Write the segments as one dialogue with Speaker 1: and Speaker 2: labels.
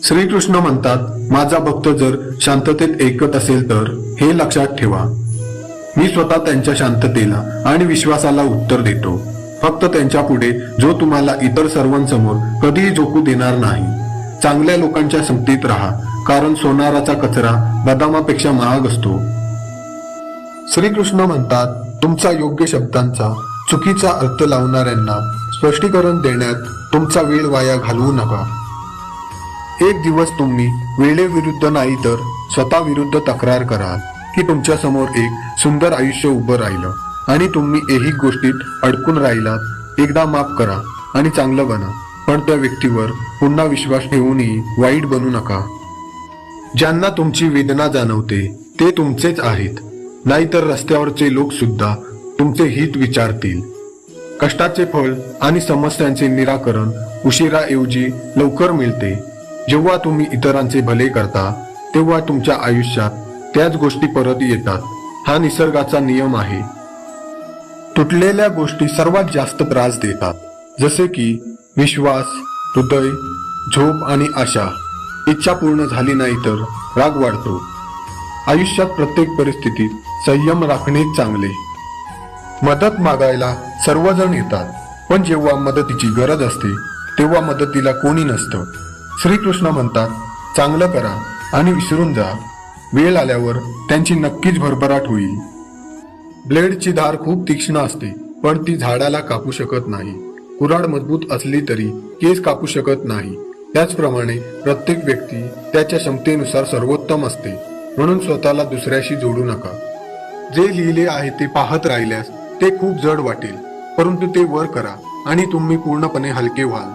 Speaker 1: श्रीकृष्ण म्हणतात, माझा भक्त जर शांततेत ऐकत असेल तर हे लक्षात ठेवा, मी स्वतः त्यांच्या शांततेला आणि विश्वासाला उत्तर देतो. फक्त त्यांच्या पुढे जो तुम्हाला इतर सर्वांसमोर कधीही झोकू देणार नाही. चांगल्या लोकांच्या संगतीत राहा, कारण सोनाराचा कचरा बदामापेक्षा महाग असतो. श्रीकृष्ण म्हणतात, तुमचा योग्य शब्दांचा चुकीचा अर्थ लावणाऱ्यांना स्पष्टीकरण देण्यात तुमचा वेळ वाया घालवू नका. एक दिवस तुम्ही वेळेविरुद्ध नाही तर स्वतः विरुद्ध तक्रार कराल की तुमच्या समोर एक सुंदर आयुष्य उभं राहिलं आणि तुम्ही एही गोष्टीत अडकून राहिलात. एकदा माफ करा आणि चांगलं बना, पण त्या व्यक्तीवर पुन्हा विश्वास ठेवूनही वाईट बनू नका. ज्यांना तुमची वेदना जाणवते ते तुमचेच आहेत, नाहीतर रस्त्यावरचे लोक सुद्धा तुमचे हित विचारतील. कष्टाचे फळ आणि समस्यांचे निराकरण उशिराऐवजी लवकर मिळते. जेव्हा तुम्ही इतरांचे भले करता तेव्हा तुमच्या आयुष्यात त्याच गोष्टी परत येतात. हा निसर्गाचा नियम आहे. तुटलेल्या गोष्टी सर्वात जास्त त्रास देतात, जसे की विश्वास, हृदय, झोप आणि आशा. इच्छा पूर्ण झाली नाही तर राग वाढतो. आयुष्यात प्रत्येक परिस्थितीत संयम राखणेच चांगले. मदत मागायला सर्वजण येतात, पण जेव्हा मदतीची गरज असते तेव्हा मदतीला कोणी नसतं. श्रीकृष्ण म्हणतात, चांगलं करा आणि विसरून जा. वेळ आल्यावर त्यांची नक्कीच भरभराट होईल. ब्लेडची धार खूप तीक्ष्ण असते, पण ती झाडाला कापू शकत नाही. कुऱ्हाड मजबूत असली तरी केस कापू शकत नाही. त्याचप्रमाणे प्रत्येक व्यक्ती त्याच्या क्षमतेनुसार सर्वोत्तम असते. म्हणून स्वतःला दुसऱ्याशी जोडू नका. जे लिहिले आहे ते पाहत राहिल्यास ते खूप जड वाटेल, परंतु ते वर करा आणि तुम्ही पूर्णपणे हलके व्हाल.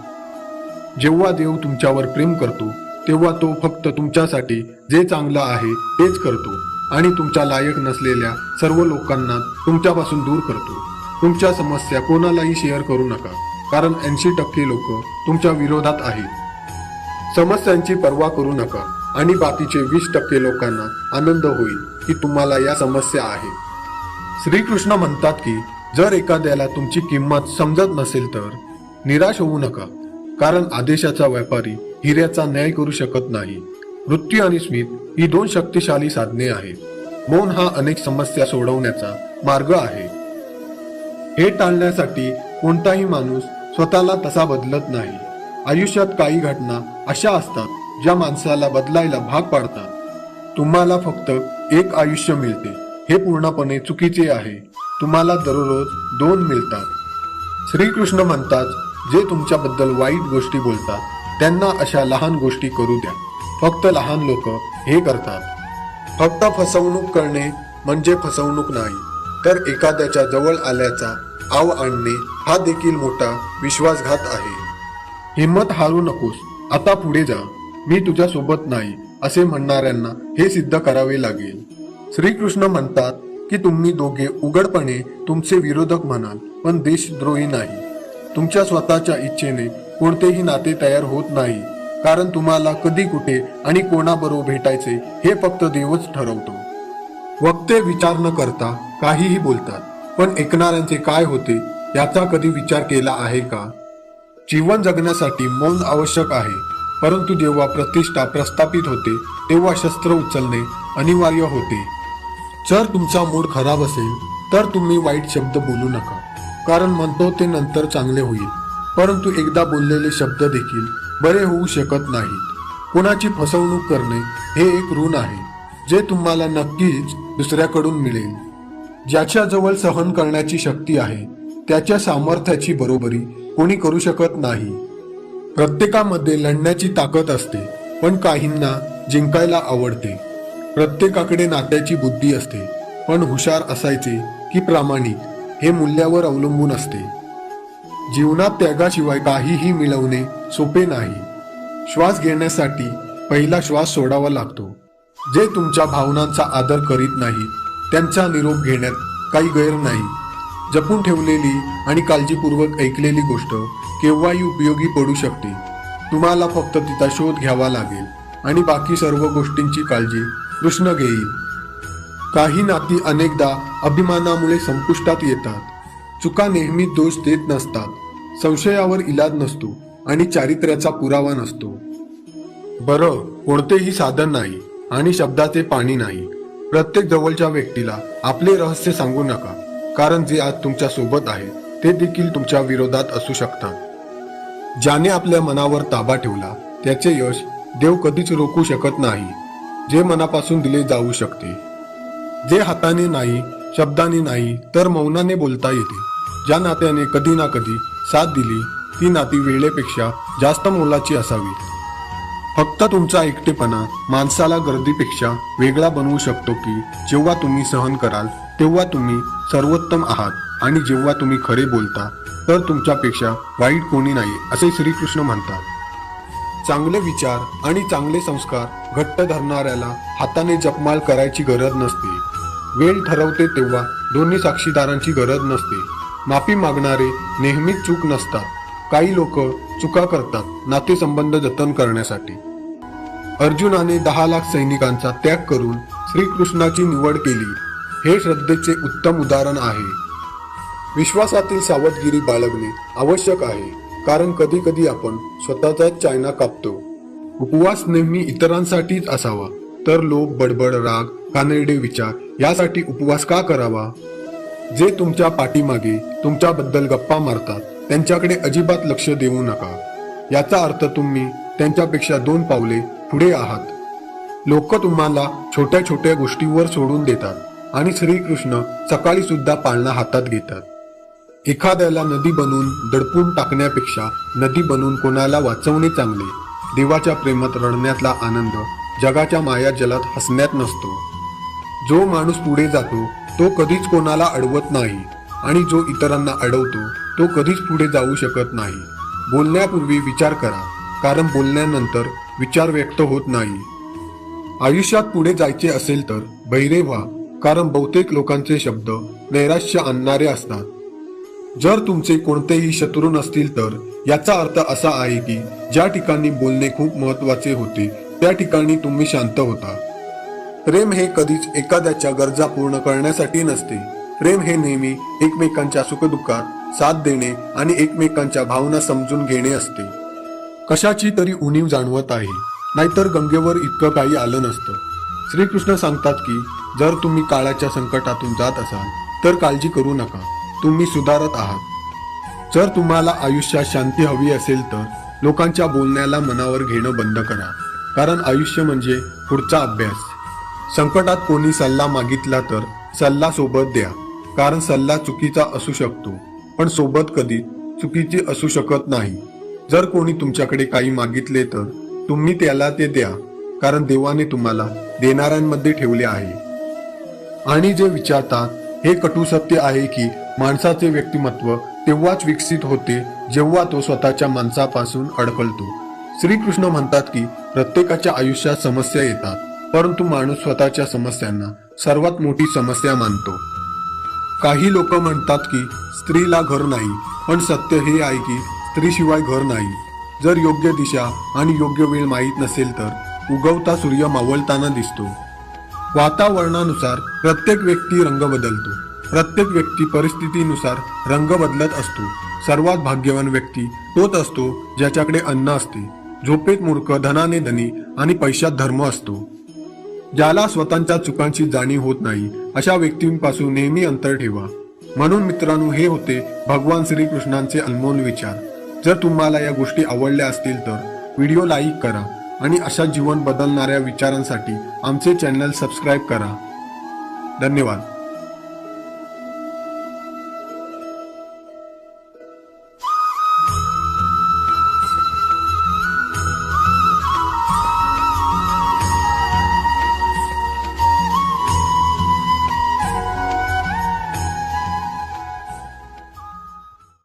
Speaker 1: जेव्हा देव तुमच्यावर प्रेम करतो तेव्हा तो फक्त तुमच्यासाठी जे चांगलं आहे तेच करतो आणि तुमच्या लायक नसलेल्या सर्व लोकांना तुमच्यापासून दूर करतो. तुमच्या समस्या कोणालाही शेअर करू नका, कारण 80% लोक तुमच्या विरोधात आहेत. समस्यांची पर्वा करू नका आणि बाकीचे 20% लोकांना आनंद होईल की तुम्हाला या समस्या आहेत. श्रीकृष्ण म्हणतात की जर एखाद्याला तुमची किंमत समजत नसेल तर निराश होऊ नका, कारण आदेशाचा व्यापारी हिऱ्याचा न्याय करू शकत नाही. मृत्यू आणि स्मित ही 2 शक्तिशाली साधने आहेत. मौन हा अनेक समस्या सोडवण्याचा मार्ग आहे. हे टाळण्यासाठी कोणताही माणूस स्वतःला तसा बदलत नाही. आयुष्यात काही घटना अशा असतात ज्या माणसाला बदलायला भाग पाडतात. तुम्हाला फक्त एक आयुष्य मिळते हे पूर्णपणे चुकीचे आहे. तुम्हाला दररोज 2 मिळतात. श्रीकृष्ण म्हणतात, जे तुमच्याबद्दल वाईट गोष्टी बोलतात त्यांना अशा लहान गोष्टी करू द्या. फक्त लहान लोक हे करतात. फक्त फसवणूक करणे म्हणजे फसवणूक नाही, तर एखाद्याच्या जवळ आल्याचा आव आणणे हा देखील मोठा विश्वासघात आहे. हिम्मत हारू नकोस, आता पुढे जा, मी तुझ्या सोबत नाही असे म्हणणाऱ्यांना हे सिद्ध करावे लागेल. श्रीकृष्ण म्हणतात की तुम्ही दोघे उघडपणे तुमचे विरोधक म्हणाल, पण देशद्रोही नाही. तुमच्या स्वतःच्या इच्छेने कोणतेही नाते तयार होत नाही, कारण तुम्हाला कधी कुठे आणि कोणाबरोबर भेटायचे हे फक्त देवच ठरवतो. वक्ते विचार न करता काहीही बोलतात, पण ऐकणाऱ्यांचे काय होते याचा कधी विचार केला आहे का? जीवन जगण्यासाठी मौन आवश्यक आहे, परंतु जेव्हा प्रतिष्ठा प्रस्थापित होते तेव्हा शस्त्र उचलणे अनिवार्य होते. जर तुमचा मूड खराब असेल तर तुम्ही वाईट शब्द बोलू नका, कारण म्हणतो ते नंतर चांगले होईल. परंतु एकदा बोललेले शब्द देखील बरे होऊ शकत नाहीत. कोणाची फसवणूक करणे हे एक ऋण आहे जे तुम्हाला नक्कीच दुसऱ्याकडून मिळेल. ज्याच्याजवळ सहन करण्याची शक्ती आहे त्याच्या सामर्थ्याची बरोबरी कोणी करू शकत नाही. प्रत्येकामध्ये लढण्याची ताकद असते, पण काहींना जिंकायला आवडते. प्रत्येकाकडे नात्याची बुद्धी असते, पण हुशार असायचे की प्रामाणिक हे मूल्यावर अवलंबून असते. जीवनात त्यागाशिवाय काहीही मिळवणे सोपे नाही. श्वास घेण्यासाठी पहिला श्वास सोडावा लागतो. जे तुमच्या भावनांचा आदर करीत नाही त्यांचा निरोप घेण्यात काही गैर नाही. जपून ठेवलेली आणि काळजीपूर्वक ऐकलेली गोष्ट केव्हाही उपयोगी पडू शकते. तुम्हाला फक्त तिचा शोध घ्यावा लागेल आणि बाकी सर्व गोष्टींची काळजी कृष्ण घेईल. काही नाती अनेकदा अभिमानामुळे संपुष्टात येतात. चुका नेहमी दोष देत नसतात. संशयावर इलाज नसतो आणि चारित्र्याचा पुरावा नसतो. बरं, कोणतेही साधन नाही आणि शब्दाचे पाणी नाही. प्रत्येक जवळच्या व्यक्तीला आपले रहस्य सांगू नका, कारण जे आज तुमच्या सोबत आहे ते देखील तुमच्या विरोधात असू शकतात. ज्याने आपल्या मनावर ताबा ठेवला त्याचे यश देव कधीच रोखू शकत नाही, जे मनापासून दिले जाऊ शकते. जे हाताने नाही, शब्दाने नाही, तर मौनाने बोलता येते. ज्या नात्याने कधी ना कधी साथ दिली ती नाती वेळेपेक्षा जास्त मोलाची असावी. फक्त तुमचा एकटेपणा माणसाला गर्दीपेक्षा वेगळा बनवू शकतो की जेव्हा तुम्ही सहन कराल तेव्हा तुम्ही सर्वोत्तम आहात आणि जेव्हा तुम्ही खरे बोलता तर तुमच्यापेक्षा वाईट कोणी नाही, असे श्रीकृष्ण म्हणतात. चांगले विचार आणि चांगले संस्कार घट्ट धरणाऱ्याला हाताने जपमाळ करायची गरज नसते. वेळ ठरवते तेव्हा दोन्ही साक्षीदारांची गरज नसते. माफी मागणारे नेहमीच चूक नसतात. काही लोक चुका करतात नातेसंबंध जतन करण्यासाठी. अर्जुनाने 10 लाख सैनिकांचा त्याग करून श्रीकृष्णाची निवड केली, हे श्रद्धेचे उत्तम उदाहरण आहे. विश्वासातील सावधगिरी बाळगणे आवश्यक आहे, कारण कधी कधी आपण स्वतःचाच चायना कापतो. उपवास नेहमी इतरांसाठीच असावा, तर लोभ, बडबड, राग, कानडे विचार यासाठी उपवास का करावा? जे तुमच्या पाठीमागे तुमच्याबद्दल गप्पा मारतात त्यांच्याकडे अजिबात लक्ष देऊ नका. याचा अर्थ तुम्ही त्यांच्यापेक्षा 2 पावले पुढे आहात. लोक तुम्हाला छोट्या छोट्या गोष्टीवर सोडून देतात आणि श्रीकृष्ण सकाळी सुद्धा पाळणा हातात घेतात. एखाद्याला नदी बनवून दडपून टाकण्यापेक्षा नदी बनवून कोणाला वाचवणे चांगले. देवाच्या प्रेमात रडण्यातला आनंद जगाच्या मायाजलात हसण्यात नसतो. जो माणूस पुढे जातो तो कधीच कोणाला अडवत नाही आणि जो इतरांना अडवतो तो कधीच पुढे जाऊ शकत नाही. बोलण्यापूर्वी विचार करा, कारण बोलण्यानंतर विचार व्यक्त होत नाही. आयुष्यात पुढे जायचे असेल तर बहिरे व्हा, कारण बहुतेक लोकांचे शब्द नैराश्य आणणारे असतात. जर तुमचे कोणतेही शत्रू नसतील तर याचा अर्थ असा आहे की ज्या ठिकाणी बोलणे खूप महत्वाचे होते त्या ठिकाणी तुम्ही शांत होता. प्रेम हे कधीच एखाद्याच्या गरजा पूर्ण करण्यासाठी नसते. प्रेम हे नेहमी एकमेकांच्या सुखदुःखात साथ देणे आणि एकमेकांच्या भावना समजून घेणे असते. कशाची तरी उणीव जाणवत आहे, नाहीतर गंगेवर इतकं काही आलं नसतं. श्रीकृष्ण सांगतात की जर तुम्ही काळाच्या संकटातून जात असाल तर काळजी करू नका, तुम्ही सुधारत आहात. जर तुम्हाला आयुष्यात शांती हवी असेल तर लोकांच्या बोलण्याला मनावर घेणं बंद करा, कारण आयुष्य म्हणजे पुढचा अभ्यास. संकटात कोणी सल्ला मागितला तर सल्ला सोबत द्या, कारण सल्ला चुकीचा असू शकतो पण सोबत कधी चुकीची असू शकत नाही. जर कोणी तुमच्याकडे काही मागितले तर तुम्ही त्याला ते द्या, कारण देवाने तुम्हाला देणाऱ्यांमध्ये ठेवले आहे. आणि जे विचारतात हे कटू सत्य आहे की माणसाचे व्यक्तिमत्व तेव्हाच विकसित होते जेव्हा तो स्वतःच्या माणसापासून अडकलतो. श्रीकृष्ण म्हणतात की प्रत्येकाच्या आयुष्यात समस्या येतात, परंतु माणूस स्वतःच्या समस्यांना सर्वात मोठी समस्या मानतो. काही लोक म्हणतात की स्त्रीला घर नाही, पण सत्य हे आहे की स्त्रीशिवाय घर नाही. जर योग्य दिशा आणि योग्य वेळ माहीत नसेल तर उगवता सूर्य मावळताना दिसतो. वातावरणानुसार प्रत्येक व्यक्ती रंग बदलतो. प्रत्येक व्यक्ती परिस्थितीनुसार रंग बदलत असतो. सर्वात भाग्यवान व्यक्ती तोच असतो ज्याच्याकडे अन्न असते, झोपेत मूर्ख, धनाने धनी आणि पैशात धर्म असतो. ज्याला स्वतःच्या चुकांची जाणीव होत नाही अशा व्यक्तींपासून नेहमी अंतर ठेवा. म्हणून मित्रांनो, हे होते भगवान श्रीकृष्णांचे अनमोल विचार. जर तुम्हाला या गोष्टी आवडल्या असतील तर व्हिडिओ लाईक करा आणि अशा जीवन बदलणाऱ्या विचारांसाठी आमचे चॅनल सबस्क्राईब करा. धन्यवाद.